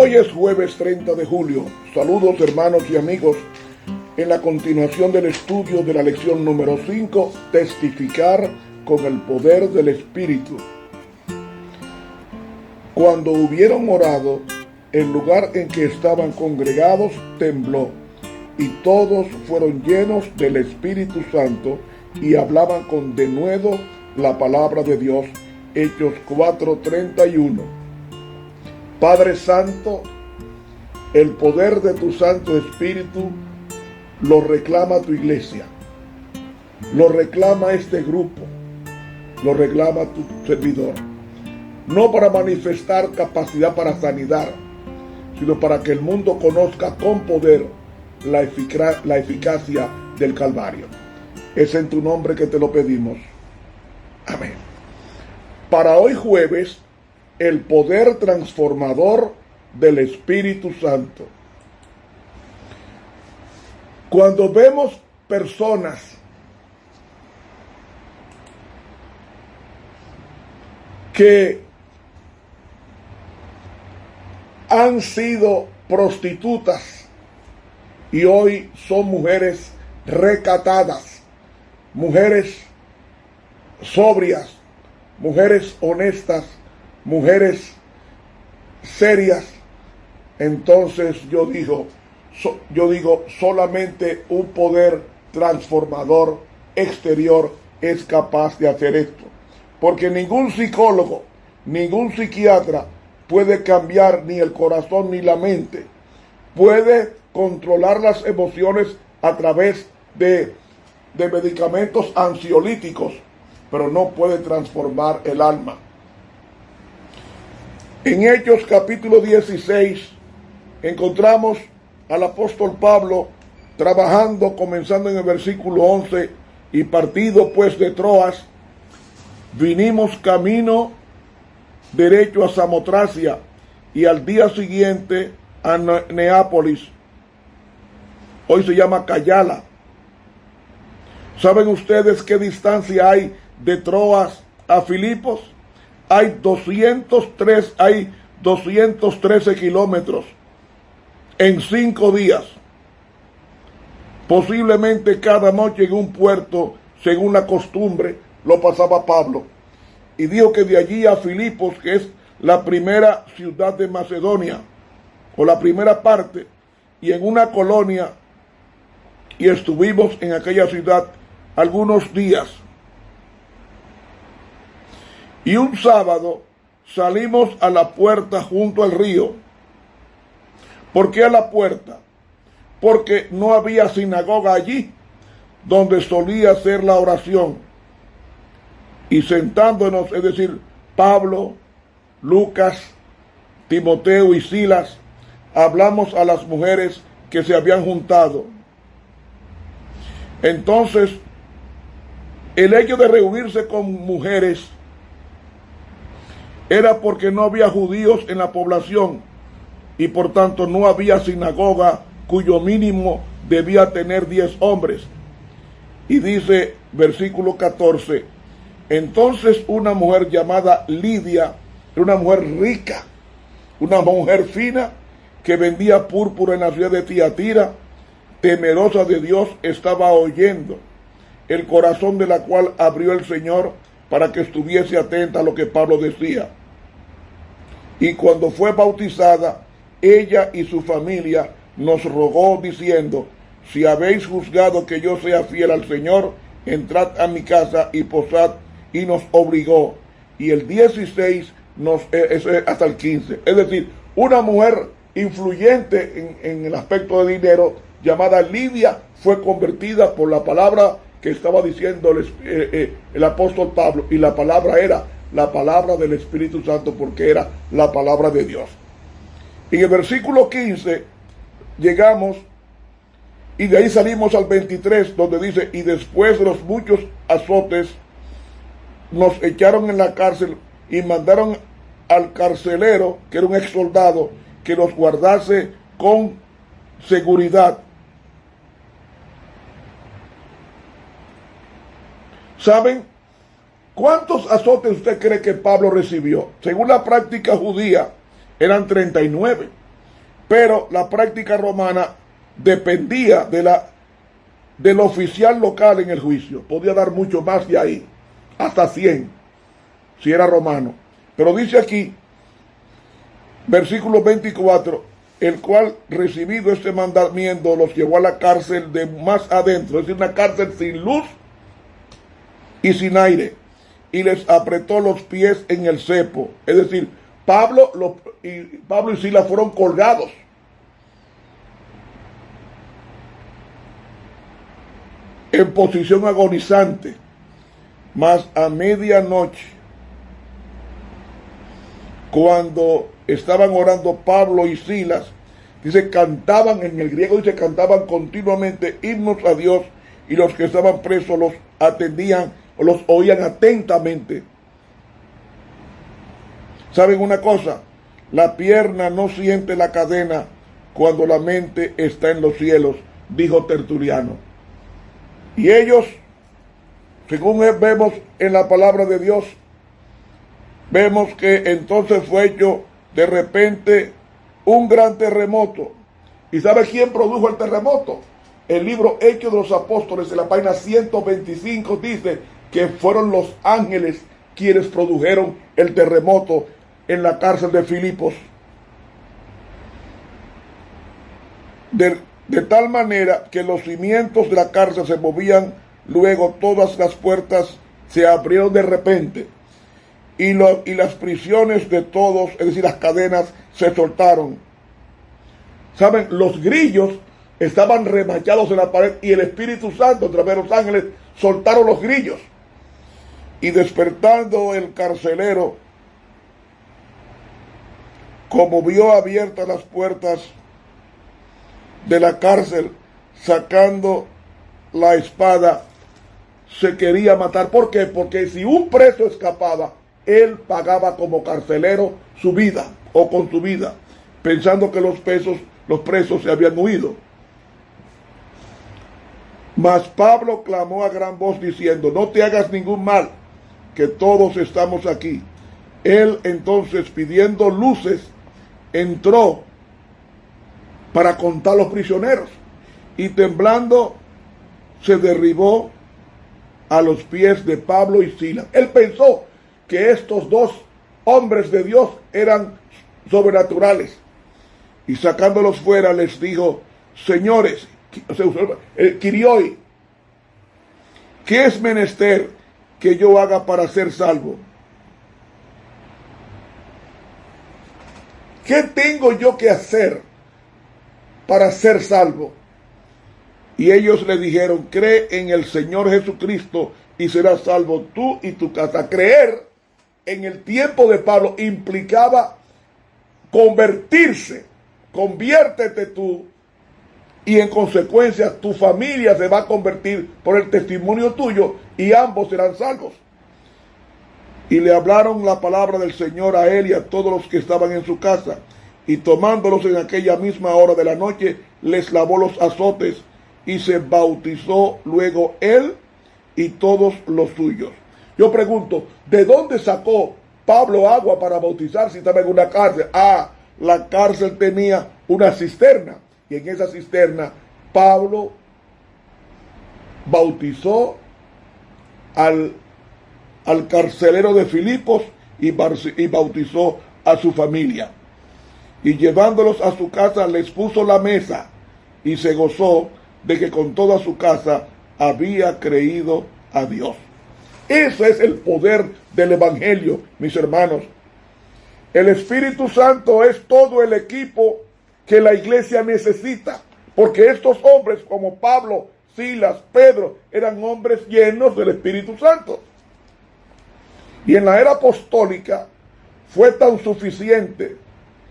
Hoy es jueves 30 de julio. Saludos hermanos y amigos. En la continuación del estudio de la lección número 5, testificar con el poder del Espíritu. Cuando hubieron orado, el lugar en que estaban congregados tembló, y todos fueron llenos del Espíritu Santo y hablaban con denuedo la palabra de Dios. Hechos 4:31. Padre Santo, el poder de tu Santo Espíritu lo reclama tu iglesia, lo reclama este grupo, lo reclama tu servidor, no para manifestar capacidad para sanidad, sino para que el mundo conozca con poder la eficacia del Calvario. Es en tu nombre que te lo pedimos. Amén. Para hoy jueves, el poder transformador del Espíritu Santo. Cuando vemos personas que han sido prostitutas y hoy son mujeres recatadas, mujeres sobrias, mujeres honestas, mujeres serias, entonces yo digo, solamente un poder transformador exterior es capaz de hacer esto. Porque ningún psicólogo, ningún psiquiatra puede cambiar ni el corazón ni la mente. Puede controlar las emociones a través de medicamentos ansiolíticos, pero no puede transformar el alma. En Hechos capítulo 16 encontramos al apóstol Pablo trabajando, comenzando en el versículo 11, y partido pues de Troas, vinimos camino derecho a Samotracia, y al día siguiente a Neápolis, hoy se llama Cayala. ¿Saben ustedes qué distancia hay de Troas a Filipos? Hay 213 kilómetros en 5 días. Posiblemente cada noche en un puerto, según la costumbre, lo pasaba Pablo. Y dijo que de allí a Filipos, que es la primera ciudad de Macedonia, o la primera parte, y en una colonia, y estuvimos en aquella ciudad algunos días. Y un sábado salimos a la puerta junto al río. ¿Por qué a la puerta? Porque no había sinagoga allí, donde solía ser la oración. Y sentándonos, es decir, Pablo, Lucas, Timoteo y Silas, hablamos a las mujeres que se habían juntado. Entonces, el hecho de reunirse con mujeres era porque no había judíos en la población y por tanto no había sinagoga cuyo mínimo debía tener 10 hombres. Y dice versículo 14, entonces una mujer llamada Lidia, una mujer rica, una mujer fina que vendía púrpura en la ciudad de Tiatira, temerosa de Dios, estaba oyendo, el corazón de la cual abrió el Señor para que estuviese atenta a lo que Pablo decía. Y cuando fue bautizada, ella y su familia nos rogó diciendo, si habéis juzgado que yo sea fiel al Señor, entrad a mi casa y posad, y nos obligó. Y el 16, hasta el 15. Es decir, una mujer influyente en el aspecto de dinero, llamada Lidia, fue convertida por la palabra que estaba diciendo el apóstol Pablo, y la palabra era la palabra del Espíritu Santo, porque era la palabra de Dios. En el versículo 15 llegamos, y de ahí salimos al 23, donde dice, y después de los muchos azotes, nos echaron en la cárcel y mandaron al carcelero, que era un ex soldado, que los guardase con seguridad. ¿Saben cuántos azotes usted cree que Pablo recibió? Según la práctica judía, eran 39. pero la práctica romana dependía del oficial local en el juicio. Podía dar mucho más de ahí, hasta 100, si era romano. Pero dice aquí, versículo 24, el cual, recibido este mandamiento, los llevó a la cárcel de más adentro, es decir, una cárcel sin luz y sin aire, y les apretó los pies en el cepo. Es decir, Pablo y Silas fueron colgados. En posición agonizante, mas a medianoche, cuando estaban orando Pablo y Silas, dice, cantaban, en el griego dice, cantaban continuamente himnos a Dios, y los que estaban presos los atendían o los oían atentamente. ¿Saben una cosa? La pierna no siente la cadena cuando la mente está en los cielos, dijo Tertuliano. Y ellos, según vemos en la palabra de Dios, vemos que entonces fue hecho de repente un gran terremoto. ¿Y sabe quién produjo el terremoto? El libro Hechos de los Apóstoles, en la página 125, dice que fueron los ángeles quienes produjeron el terremoto en la cárcel de Filipos. De tal manera que los cimientos de la cárcel se movían, luego todas las puertas se abrieron de repente, y las prisiones de todos, es decir, las cadenas, se soltaron. ¿Saben? Los grillos estaban remachados en la pared, y el Espíritu Santo, a través de los ángeles, soltaron los grillos. Y despertando el carcelero, como vio abiertas las puertas de la cárcel, sacando la espada, se quería matar. ¿Por qué? Porque si un preso escapaba, él pagaba como carcelero su vida, o con su vida, pensando que los presos se habían huido. Mas Pablo clamó a gran voz diciendo, no te hagas ningún mal, que todos estamos aquí. Él entonces, pidiendo luces, entró para contar los prisioneros, y temblando se derribó a los pies de Pablo y Silas. Él pensó que estos dos hombres de Dios eran sobrenaturales, y sacándolos fuera les dijo, señores, Kyrioi, ¿qué es menester que yo haga para ser salvo? ¿Qué tengo yo que hacer para ser salvo? Y ellos le dijeron, cree en el Señor Jesucristo y serás salvo tú y tu casa. Creer en el tiempo de Pablo implicaba convertirse. Conviértete tú, y en consecuencia tu familia se va a convertir por el testimonio tuyo, y ambos serán salvos. Y le hablaron la palabra del Señor a él y a todos los que estaban en su casa, y tomándolos en aquella misma hora de la noche, les lavó los azotes, y se bautizó luego él y todos los suyos. Yo pregunto, ¿de dónde sacó Pablo agua para bautizar si estaba en una cárcel? La cárcel tenía una cisterna, y en esa cisterna Pablo bautizó al carcelero de Filipos y bautizó a su familia. Y llevándolos a su casa les puso la mesa, y se gozó de que con toda su casa había creído a Dios. Ese es el poder del Evangelio, mis hermanos. El Espíritu Santo es todo el equipo que la iglesia necesita, porque estos hombres como Pablo, Silas, Pedro, eran hombres llenos del Espíritu Santo. Y en la era apostólica fue tan suficiente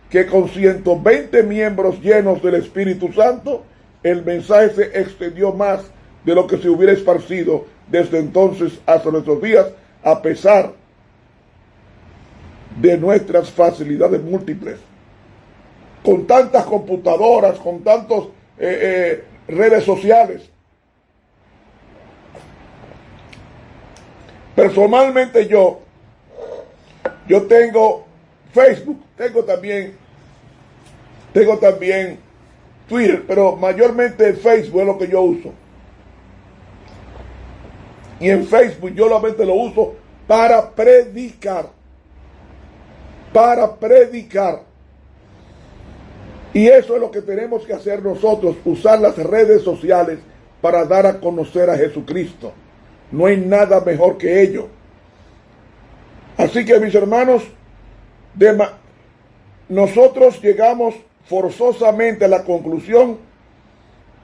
que con 120 miembros llenos del Espíritu Santo, el mensaje se extendió más de lo que se hubiera esparcido desde entonces hasta nuestros días, a pesar de nuestras facilidades múltiples. Con tantas computadoras, con tantas redes sociales. Personalmente yo tengo Facebook, tengo también Tengo también Twitter, pero mayormente Facebook es lo que yo uso. Y en Facebook yo solamente lo uso para predicar. Para predicar. Y eso es lo que tenemos que hacer nosotros, usar las redes sociales para dar a conocer a Jesucristo. No hay nada mejor que ello. Así que, mis hermanos, nosotros llegamos forzosamente a la conclusión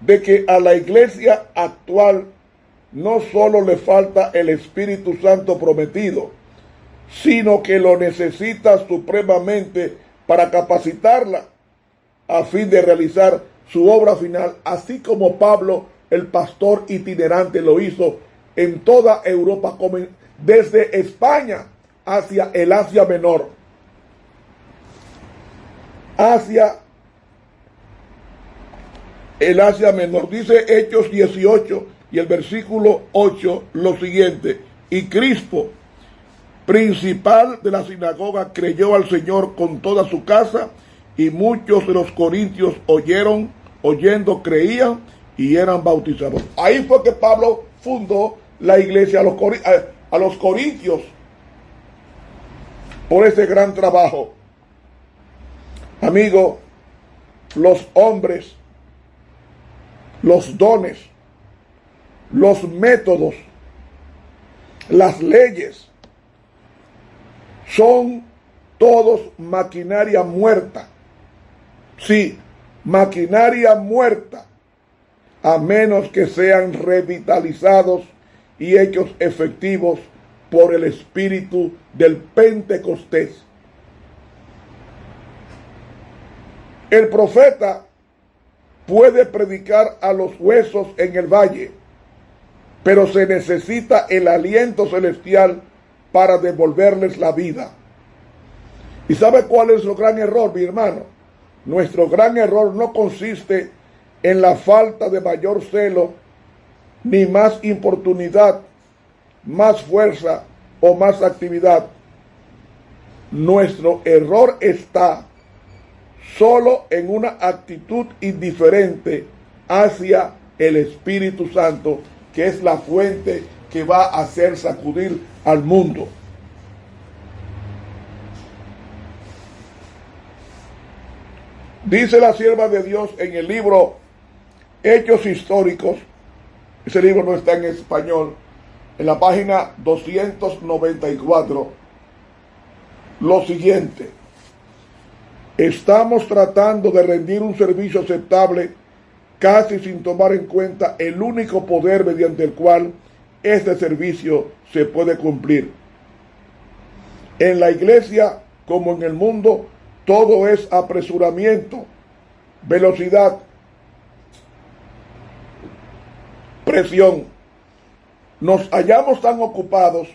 de que a la iglesia actual no solo le falta el Espíritu Santo prometido, sino que lo necesita supremamente para capacitarla a fin de realizar su obra final, así como Pablo, el pastor itinerante, lo hizo en toda Europa, desde España hacia el Asia Menor. Hacia el Asia Menor. Dice Hechos 18 y el versículo 8 lo siguiente: y Crispo, principal de la sinagoga, creyó al Señor con toda su casa, y muchos de los corintios oyendo creían y eran bautizados. Ahí fue que Pablo fundó la iglesia a los corintios, por ese gran trabajo. Amigo, los hombres, los dones, los métodos, las leyes, son todos maquinaria muerta. Sí, maquinaria muerta, a menos que sean revitalizados y hechos efectivos por el espíritu del Pentecostés. El profeta puede predicar a los huesos en el valle, pero se necesita el aliento celestial para devolverles la vida. ¿Y sabe cuál es nuestro gran error, mi hermano? Nuestro gran error no consiste en la falta de mayor celo, ni más importunidad, más fuerza o más actividad. Nuestro error está solo en una actitud indiferente hacia el Espíritu Santo, que es la fuente que va a hacer sacudir al mundo. Dice la sierva de Dios en el libro Hechos Históricos, ese libro no está en español, en la página 294, lo siguiente: estamos tratando de rendir un servicio aceptable casi sin tomar en cuenta el único poder mediante el cual este servicio se puede cumplir. En la iglesia, como en el mundo, todo es apresuramiento, velocidad, presión. Nos hallamos tan ocupados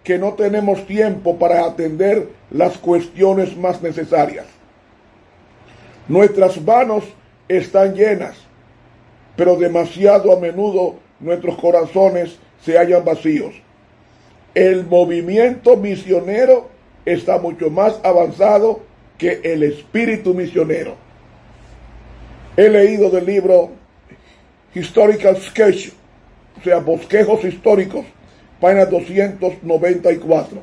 que no tenemos tiempo para atender las cuestiones más necesarias. Nuestras manos están llenas, pero demasiado a menudo nuestros corazones se hallan vacíos. El movimiento misionero está mucho más avanzado que el espíritu misionero. He leído del libro Historical Sketch, o sea, bosquejos históricos, página 294.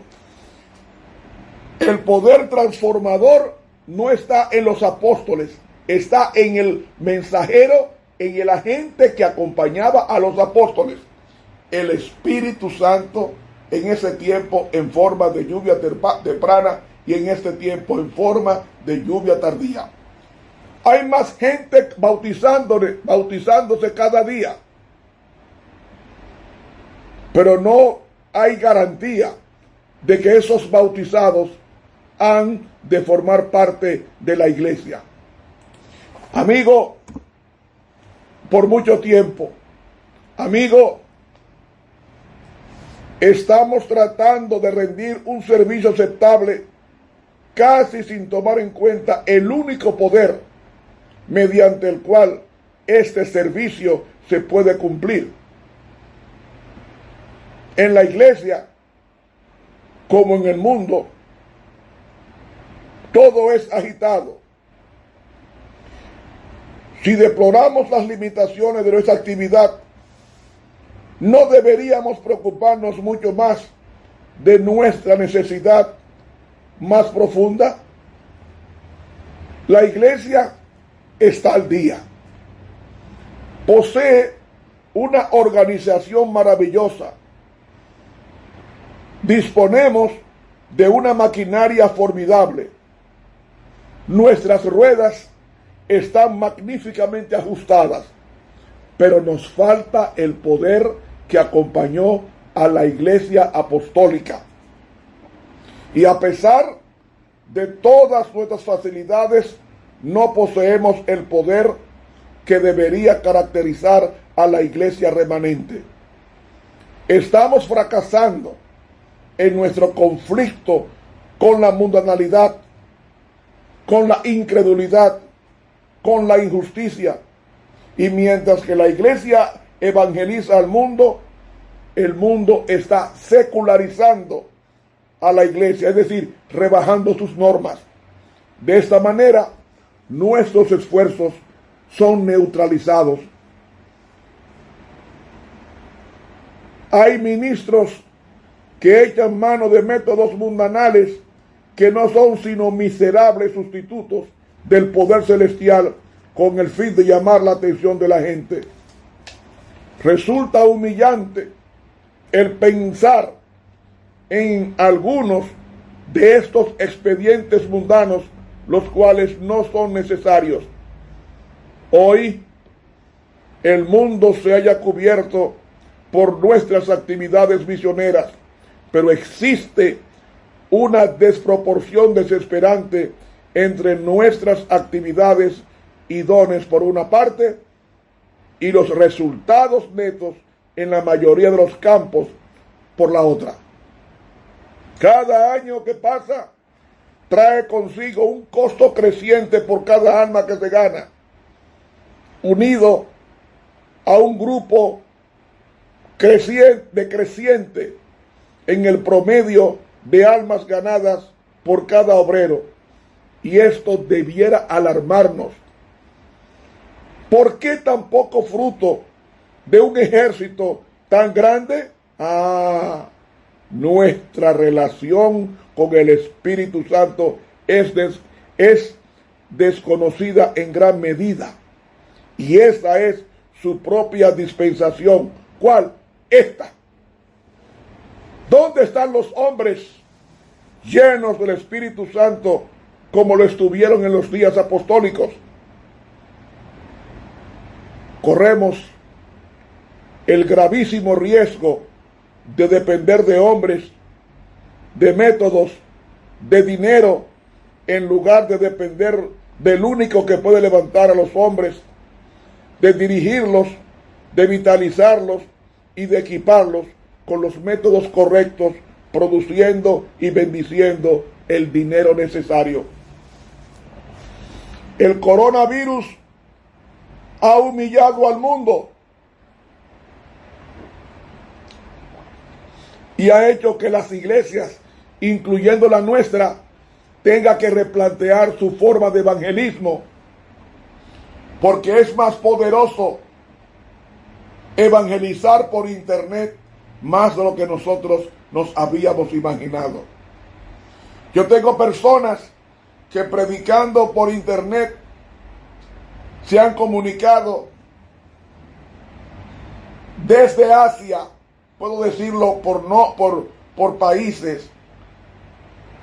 El poder transformador no está en los apóstoles, está en el mensajero, en el agente que acompañaba a los apóstoles. El Espíritu Santo, en ese tiempo en forma de lluvia temprana y en este tiempo en forma de lluvia tardía. Hay más gente bautizándose cada día, pero no hay garantía de que esos bautizados han de formar parte de la iglesia. Amigo, por mucho tiempo, amigo, estamos tratando de rendir un servicio aceptable casi sin tomar en cuenta el único poder mediante el cual este servicio se puede cumplir. En la iglesia, como en el mundo, todo es agitado, Si deploramos las limitaciones de nuestra actividad, no deberíamos preocuparnos mucho más de nuestra necesidad más profunda. La iglesia está al día. Posee una organización maravillosa. Disponemos de una maquinaria formidable. Nuestras ruedas están magníficamente ajustadas, pero nos falta el poder que acompañó a la iglesia apostólica. Y a pesar de todas nuestras facilidades, no poseemos el poder que debería caracterizar a la iglesia remanente. Estamos fracasando en nuestro conflicto con la mundanalidad, con la incredulidad, con la injusticia. Y mientras que la iglesia evangeliza al mundo, el mundo está secularizando a la iglesia, es decir, rebajando sus normas. De esta manera, nuestros esfuerzos son neutralizados. Hay ministros que echan mano de métodos mundanales que no son sino miserables sustitutos del poder celestial con el fin de llamar la atención de la gente. Resulta humillante el pensar en algunos de estos expedientes mundanos, los cuales no son necesarios. Hoy el mundo se haya cubierto por nuestras actividades misioneras, pero existe una desproporción desesperante entre nuestras actividades y dones por una parte y los resultados netos en la mayoría de los campos por la otra. Cada año que pasa trae consigo un costo creciente por cada alma que se gana, unido a un grupo creciente en el promedio de almas ganadas por cada obrero. Y esto debiera alarmarnos. ¿Por qué tan poco fruto de un ejército tan grande? Nuestra relación con el Espíritu Santo es desconocida en gran medida. Y esa es su propia dispensación. ¿Cuál? Esta. ¿Dónde están los hombres llenos del Espíritu Santo como lo estuvieron en los días apostólicos? Corremos el gravísimo riesgo de depender de hombres, de métodos, de dinero, en lugar de depender del único que puede levantar a los hombres, de dirigirlos, de vitalizarlos y de equiparlos con los métodos correctos, produciendo y bendiciendo el dinero necesario. El coronavirus ha humillado al mundo y ha hecho que las iglesias, incluyendo la nuestra, tenga que replantear su forma de evangelismo, porque es más poderoso evangelizar por internet más de lo que nosotros nos habíamos imaginado. Yo tengo personas que predicando por internet se han comunicado desde Asia, puedo decirlo por países: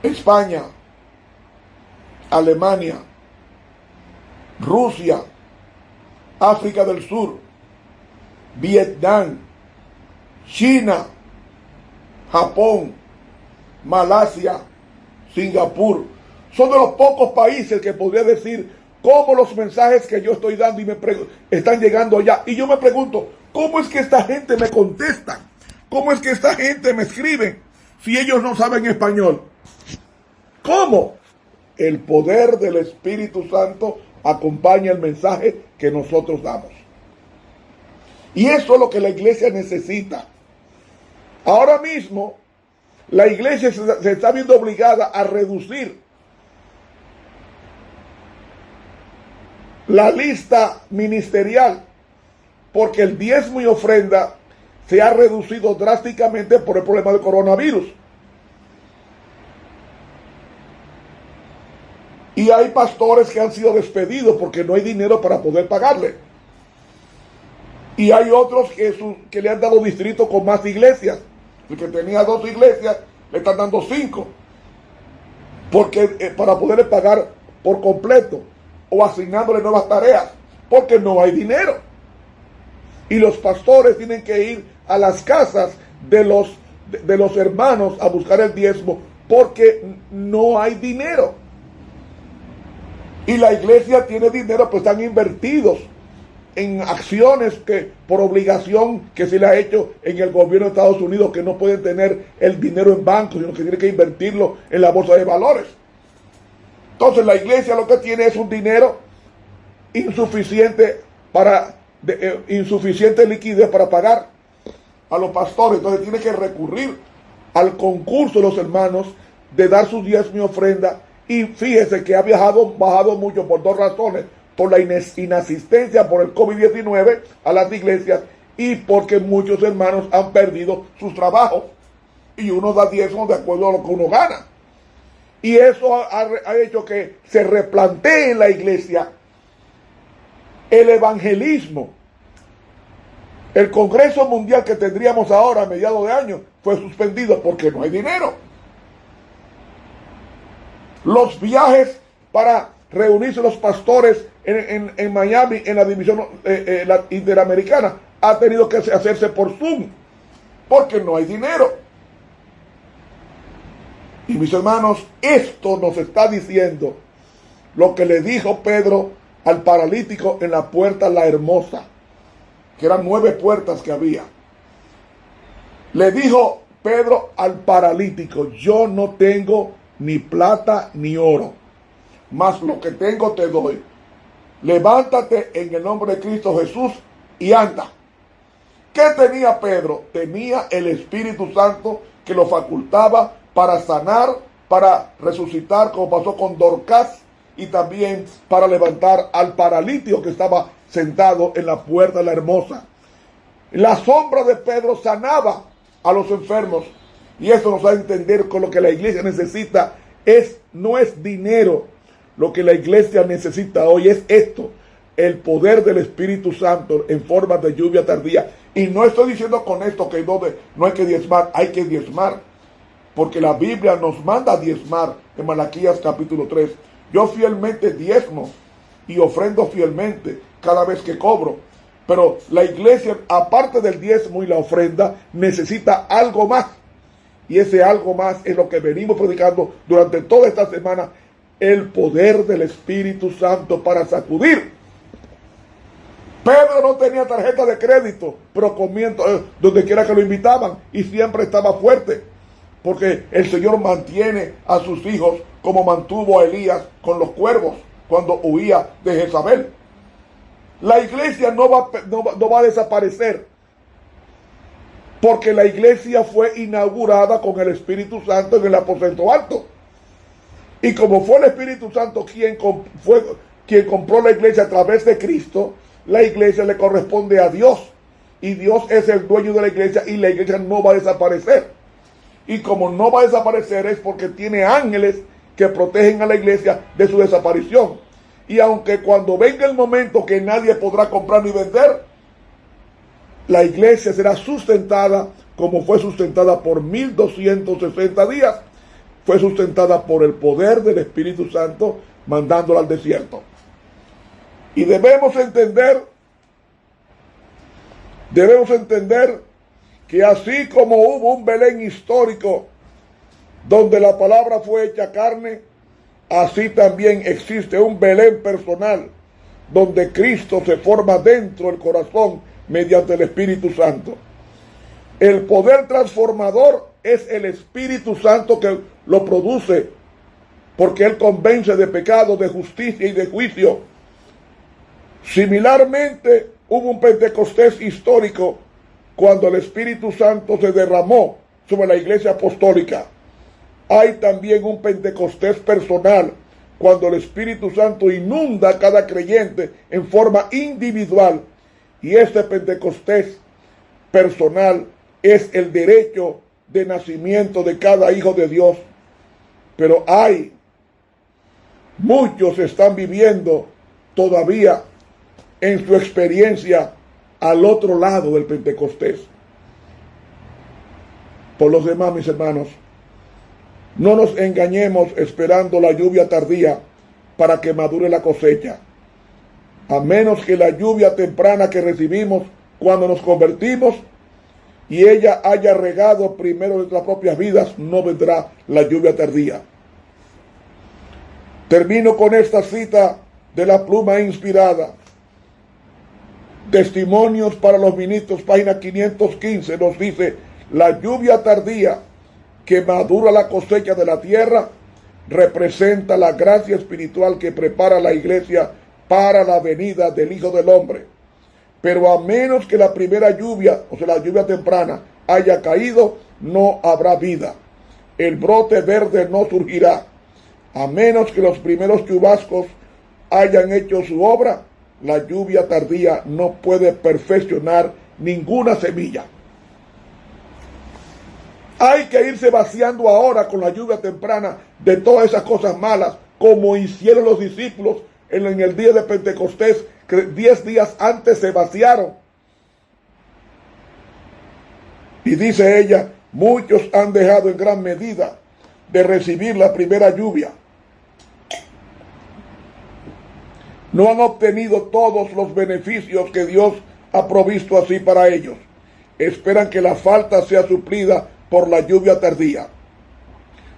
España, Alemania, Rusia, África del Sur, Vietnam, China, Japón, Malasia, Singapur. Son de los pocos países que podría decir cómo los mensajes que yo estoy dando están llegando allá. Y yo me pregunto, ¿cómo es que esta gente me contesta? ¿Cómo es que esta gente me escribe si ellos no saben español? ¿Cómo? El poder del Espíritu Santo acompaña el mensaje que nosotros damos. Y eso es lo que la iglesia necesita. Ahora mismo, la iglesia se está viendo obligada a reducir la lista ministerial, porque el diezmo y ofrenda se ha reducido drásticamente por el problema del coronavirus. Y hay pastores que han sido despedidos porque no hay dinero para poder pagarle. Y hay otros que le han dado distrito con más iglesias. El que tenía 2 iglesias le están dando 5. Porque para poderle pagar por completo o asignándole nuevas tareas. Porque no hay dinero. Y los pastores tienen que ir a las casas de los hermanos a buscar el diezmo porque no hay dinero. Y la iglesia tiene dinero, pues están invertidos en acciones que por obligación que se le ha hecho en el gobierno de Estados Unidos, que no pueden tener el dinero en bancos, sino que tienen que invertirlo en la bolsa de valores. Entonces la iglesia lo que tiene es un dinero insuficiente insuficiente liquidez para pagar a los pastores. Entonces tiene que recurrir al concurso de los hermanos de dar su diezmo y ofrenda. Y fíjese que ha bajado mucho por 2 razones: por la inasistencia por el COVID-19 a las iglesias y porque muchos hermanos han perdido sus trabajos y uno da diezmo de acuerdo a lo que uno gana. Y eso ha hecho que se replantee en la iglesia el evangelismo. El Congreso Mundial que tendríamos ahora a mediados de año fue suspendido porque no hay dinero. Los viajes para reunirse los pastores en Miami, en la división la interamericana, ha tenido que hacerse por Zoom, porque no hay dinero. Y mis hermanos, esto nos está diciendo lo que le dijo Pedro al paralítico en la puerta La Hermosa, que eran 9 puertas que había. Le dijo Pedro al paralítico: yo no tengo ni plata ni oro, mas lo que tengo te doy. Levántate en el nombre de Cristo Jesús y anda. ¿Qué tenía Pedro? Tenía el Espíritu Santo que lo facultaba para sanar, para resucitar, como pasó con Dorcas, y también para levantar al paralítico que estaba sentado en la puerta de La Hermosa. La sombra de Pedro sanaba a los enfermos. Y eso nos da a entender que lo que la iglesia necesita no es dinero. Lo que la iglesia necesita hoy es esto: el poder del Espíritu Santo en forma de lluvia tardía. Y no estoy diciendo con esto que no hay que diezmar, hay que diezmar. Porque la Biblia nos manda a diezmar en Malaquías capítulo 3. Yo fielmente diezmo y ofrendo fielmente cada vez que cobro. Pero la iglesia, aparte del diezmo y la ofrenda, necesita algo más. Y ese algo más es lo que venimos predicando durante toda esta semana: el poder del Espíritu Santo para sacudir. Pedro no tenía tarjeta de crédito, pero comía donde quiera que lo invitaban y siempre estaba fuerte, porque el Señor mantiene a sus hijos como mantuvo a Elías con los cuervos cuando huía de Jezabel. La iglesia no va a desaparecer, porque la iglesia fue inaugurada con el Espíritu Santo en el aposento alto. Y como fue el Espíritu Santo quien compró la iglesia a través de Cristo, la iglesia le corresponde a Dios. Y Dios es el dueño de la iglesia y la iglesia no va a desaparecer. Y como no va a desaparecer es porque tiene ángeles que protegen a la iglesia de su desaparición. Y aunque cuando venga el momento que nadie podrá comprar ni vender, la iglesia será sustentada como fue sustentada por 1260 días. Fue sustentada por el poder del Espíritu Santo mandándola al desierto. Y debemos entender que así como hubo un Belén histórico donde la palabra fue hecha carne, así también existe un Belén personal donde Cristo se forma dentro del corazón mediante el Espíritu Santo. El poder transformador es el Espíritu Santo que lo produce, porque Él convence de pecado, de justicia y de juicio. Similarmente, hubo un Pentecostés histórico cuando el Espíritu Santo se derramó sobre la iglesia apostólica. Hay también un Pentecostés personal cuando el Espíritu Santo inunda a cada creyente en forma individual. Y este Pentecostés personal es el derecho de nacimiento de cada hijo de Dios. Pero muchos están viviendo todavía en su experiencia al otro lado del Pentecostés. Por los demás, mis hermanos, no nos engañemos esperando la lluvia tardía para que madure la cosecha. A menos que la lluvia temprana que recibimos cuando nos convertimos y ella haya regado primero nuestras propias vidas, no vendrá la lluvia tardía. Termino con esta cita de la pluma inspirada. Testimonios para los ministros, página 515, nos dice: la lluvia tardía que madura la cosecha de la tierra representa la gracia espiritual que prepara la iglesia para la venida del Hijo del Hombre. Pero a menos que la primera lluvia, o sea, la lluvia temprana, haya caído, no habrá vida. El brote verde no surgirá. A menos que los primeros chubascos hayan hecho su obra, la lluvia tardía no puede perfeccionar ninguna semilla. Hay que irse vaciando ahora con la lluvia temprana de todas esas cosas malas, como hicieron los discípulos en el día de Pentecostés, que 10 días antes se vaciaron. Y dice ella: muchos han dejado en gran medida de recibir la primera lluvia. No han obtenido todos los beneficios que Dios ha provisto así para ellos. Esperan que la falta sea suplida por la lluvia tardía.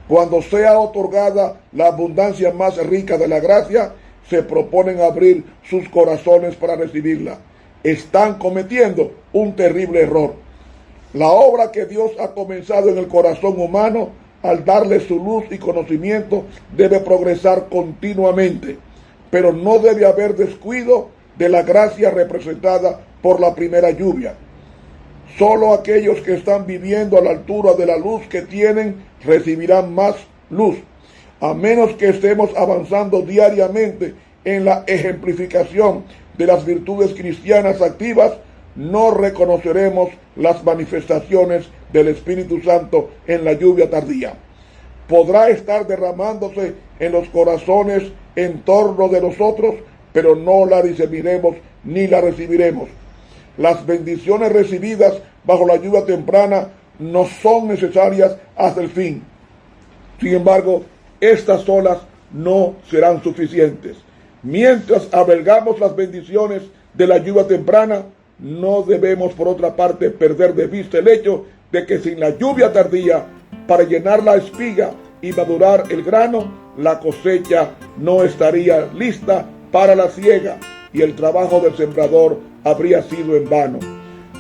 Cuando sea otorgada la abundancia más rica de la gracia, se proponen abrir sus corazones para recibirla. Están cometiendo un terrible error. La obra que Dios ha comenzado en el corazón humano, al darle su luz y conocimiento, debe progresar continuamente. Pero no debe haber descuido de la gracia representada por la primera lluvia. Solo aquellos que están viviendo a la altura de la luz que tienen recibirán más luz. A menos que estemos avanzando diariamente en la ejemplificación de las virtudes cristianas activas, no reconoceremos las manifestaciones del Espíritu Santo en la lluvia tardía. Podrá estar derramándose en los corazones en torno de nosotros, pero no la discerniremos ni la recibiremos. Las bendiciones recibidas bajo la lluvia temprana no son necesarias hasta el fin. Sin embargo, estas solas no serán suficientes. Mientras albergamos las bendiciones de la lluvia temprana, no debemos, por otra parte, perder de vista el hecho de que sin la lluvia tardía para llenar la espiga y madurar el grano, la cosecha no estaría lista para la siega y el trabajo del sembrador habría sido en vano.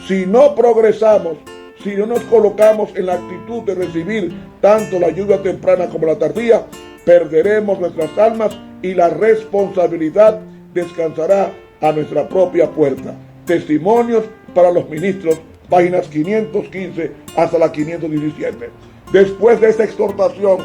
Si no progresamos, si no nos colocamos en la actitud de recibir tanto la lluvia temprana como la tardía, perderemos nuestras almas y la responsabilidad descansará a nuestra propia puerta. Testimonios para los ministros, páginas 515 hasta la 517. Después de esta exhortación,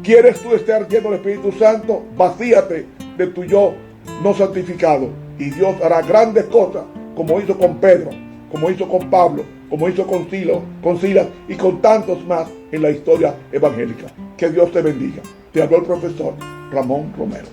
¿quieres tú estar lleno del Espíritu Santo? Vacíate de tu yo no santificado y Dios hará grandes cosas, como hizo con Pedro, como hizo con Pablo, como hizo con Silas y con tantos más en la historia evangélica. Que Dios te bendiga. Te habló el profesor Ramón Romero.